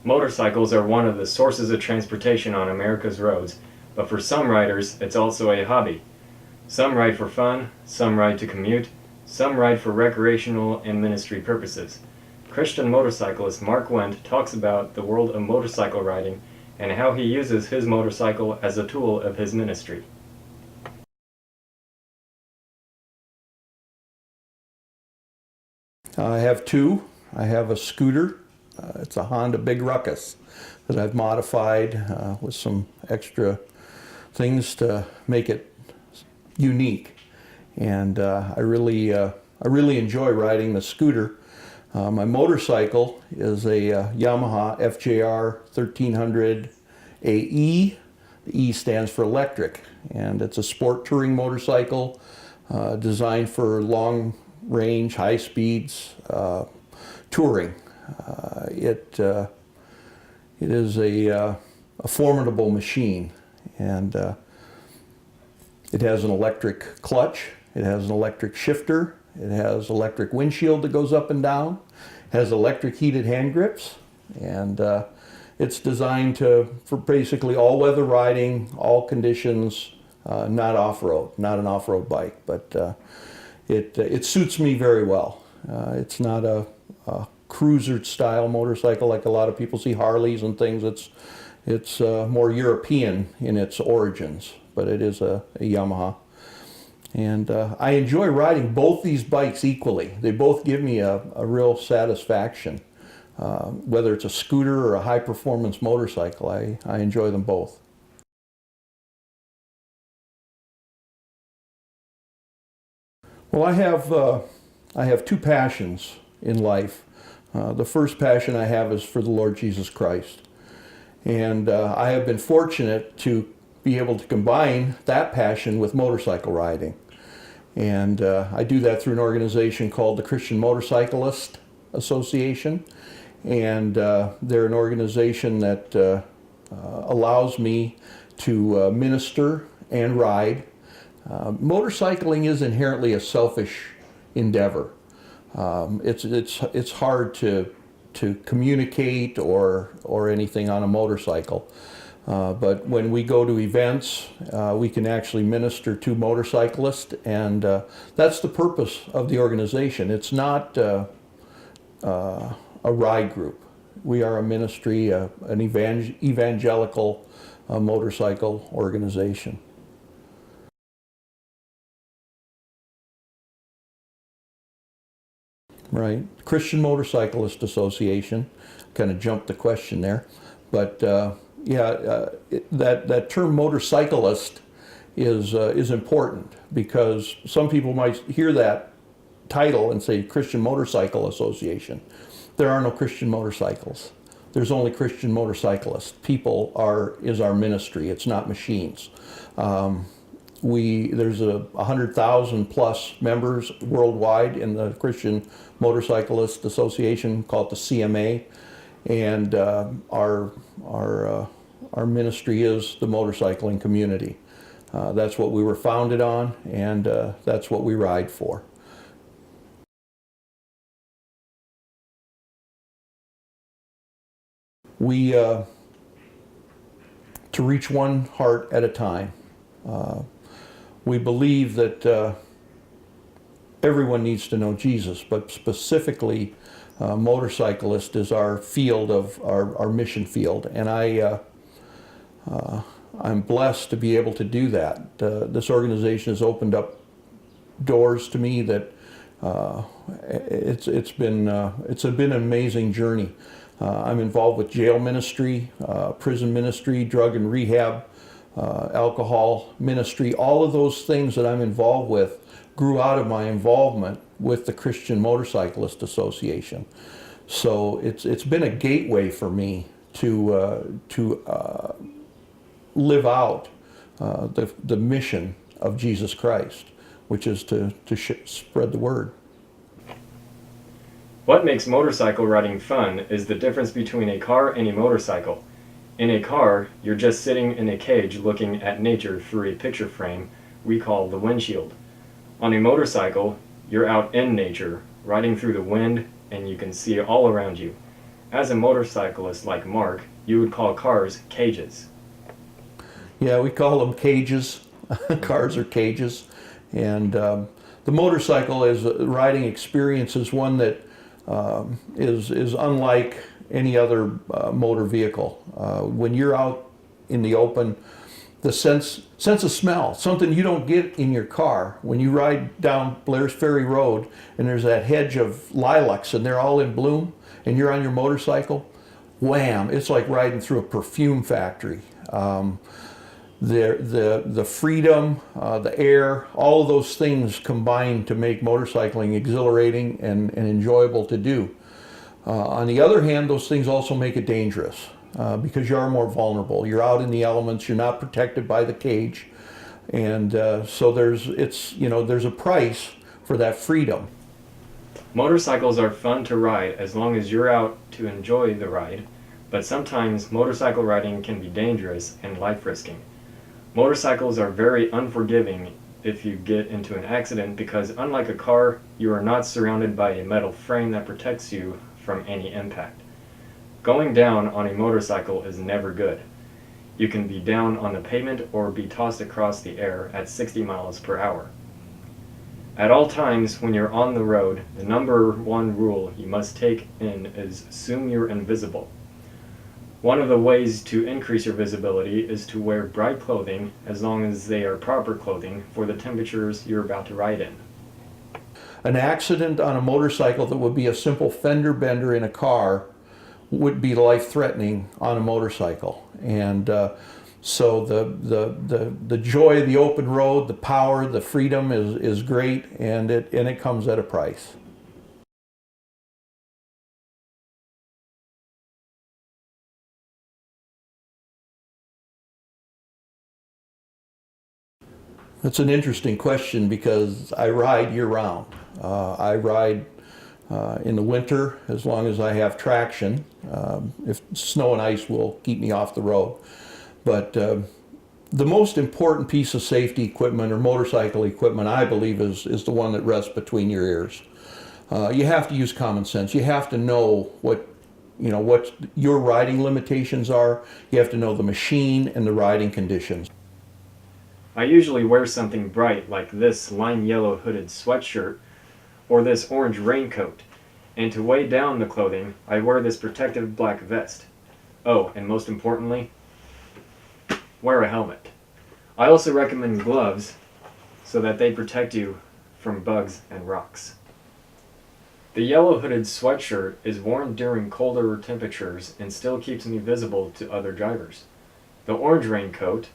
Motorcycles are one of the sources of transportation on America's roads, but for some riders, it's also a hobby. Some ride for fun, some ride to commute, some ride for recreational and ministry purposes. Christian motorcyclist Mark Wendt talks about the world of motorcycle riding and how he uses his motorcycle as a tool of his ministry. I have two. I have a scooter. It's a Honda Big Ruckus that I've modified with some extra things to make it unique. And I really enjoy riding the scooter. My motorcycle is a Yamaha FJR 1300 AE. The E stands for electric, and it's a sport touring motorcycle designed for long range, high speeds touring. It is a formidable machine, and it has an electric clutch, it has an electric shifter, it has electric windshield that goes up and down, it has electric heated hand grips, and it's designed for basically all-weather riding, all conditions, not off-road, not an off-road bike, but it suits me very well. It's not a cruiser style motorcycle like a lot of people see Harleys and things. It's more European in its origins, but it is a Yamaha. And I enjoy riding both these bikes equally. They both give me a real satisfaction. Whether it's a scooter or a high performance motorcycle, I enjoy them both. Well, I have two passions in life. The first passion I have is for the Lord Jesus Christ. And I have been fortunate to be able to combine that passion with motorcycle riding. And I do that through an organization called the Christian Motorcyclist Association. And they're an organization that allows me to minister and ride. Motorcycling is inherently a selfish endeavor. It's hard to communicate or anything on a motorcycle. But when we go to events, we can actually minister to motorcyclists, and that's the purpose of the organization. It's not a ride group. We are a ministry, an evangelical motorcycle organization. Right. Christian Motorcyclist Association. Kind of jumped the question there. But that term motorcyclist is important, because some people might hear that title and say Christian Motorcycle Association. There are no Christian motorcycles. There's only Christian motorcyclists. People is our ministry. It's not machines. There's 100,000 plus members worldwide in the Christian Motorcyclist Association, called the CMA, and our ministry is the motorcycling community. That's what we were founded on, and that's what we ride for. To reach one heart at a time. We believe that everyone needs to know Jesus, but specifically motorcyclist is our field of our mission field, and I'm blessed to be able to do that. This organization has opened up doors to me that it's been an amazing journey. I'm involved with jail ministry, prison ministry, drug and rehab, alcohol ministry. All of those things that I'm involved with grew out of my involvement with the Christian Motorcyclist Association. So it's been a gateway for me to live out the mission of Jesus Christ, which is to spread the word. What makes motorcycle riding fun is the difference between a car and a motorcycle. In a car, you're just sitting in a cage looking at nature through a picture frame we call the windshield. On a motorcycle, you're out in nature, riding through the wind, and you can see all around you. As a motorcyclist like Mark, you would call cars cages. Yeah, we call them cages. Cars are cages. And the motorcycle as a riding experience is one that is unlike any other motor vehicle. When you're out in the open, the sense of smell, something you don't get in your car. When you ride down Blair's Ferry Road and there's that hedge of lilacs and they're all in bloom and you're on your motorcycle, wham, it's like riding through a perfume factory. The freedom, the air, all of those things combine to make motorcycling exhilarating and enjoyable to do. On the other hand, those things also make it dangerous because you are more vulnerable. You're out in the elements, you're not protected by the cage, and so there's a price for that freedom. Motorcycles are fun to ride as long as you're out to enjoy the ride, but sometimes motorcycle riding can be dangerous and life-risking. Motorcycles are very unforgiving if you get into an accident because unlike a car, you are not surrounded by a metal frame that protects you from any impact. Going down on a motorcycle is never good. You can be down on the pavement or be tossed across the air at 60 miles per hour. At all times when you're on the road, the number one rule you must take in is assume you're invisible. One of the ways to increase your visibility is to wear bright clothing as long as they are proper clothing for the temperatures you're about to ride in. An accident on a motorcycle that would be a simple fender bender in a car would be life-threatening on a motorcycle. And so the joy of the open road, the power, the freedom is great, and it comes at a price. That's an interesting question because I ride year-round. I ride in the winter as long as I have traction. If snow and ice will keep me off the road. But the most important piece of safety equipment or motorcycle equipment, I believe, is the one that rests between your ears. You have to use common sense. You have to know what your riding limitations are. You have to know the machine and the riding conditions. I usually wear something bright like this lime yellow hooded sweatshirt or this orange raincoat, and to weigh down the clothing, I wear this protective black vest. Oh, and most importantly, wear a helmet. I also recommend gloves so that they protect you from bugs and rocks. The yellow hooded sweatshirt is worn during colder temperatures and still keeps me visible to other drivers. The orange raincoat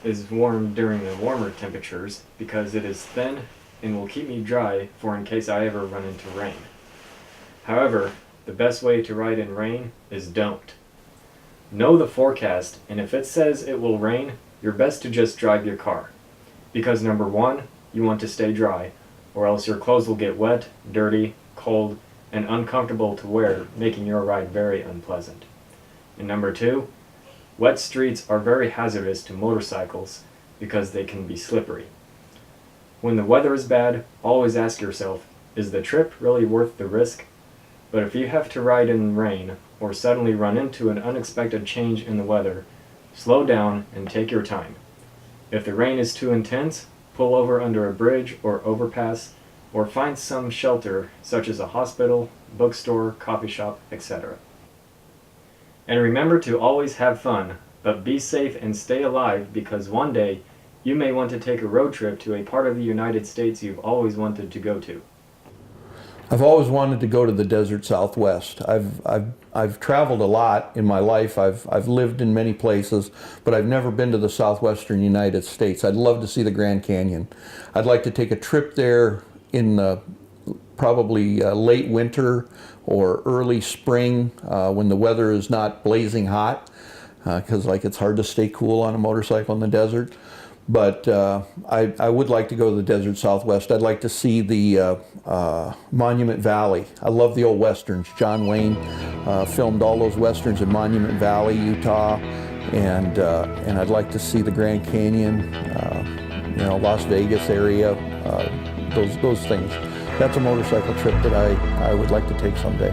is worn during the warmer temperatures because it is thin and will keep me dry for in case I ever run into rain. However, the best way to ride in rain is don't. Know the forecast, and if it says it will rain, you're best to just drive your car. Because number one, you want to stay dry, or else your clothes will get wet, dirty, cold, and uncomfortable to wear, making your ride very unpleasant. And number two, wet streets are very hazardous to motorcycles because they can be slippery. When the weather is bad, always ask yourself, is the trip really worth the risk? But if you have to ride in rain or suddenly run into an unexpected change in the weather, slow down and take your time. If the rain is too intense, pull over under a bridge or overpass, or find some shelter such as a hospital, bookstore, coffee shop, etc. And remember to always have fun, but be safe and stay alive because one day you may want to take a road trip to a part of the United States you've always wanted to go to. I've always wanted to go to the desert Southwest. I've traveled a lot in my life. I've lived in many places, but I've never been to the southwestern United States. I'd love to see the Grand Canyon. I'd like to take a trip there in probably late winter or early spring when the weather is not blazing hot, because it's hard to stay cool on a motorcycle in the desert. But I would like to go to the desert Southwest. I'd like to see the Monument Valley. I love the old westerns. John Wayne filmed all those westerns in Monument Valley, Utah, and I'd like to see the Grand Canyon, Las Vegas area, those things. That's a motorcycle trip that I would like to take someday.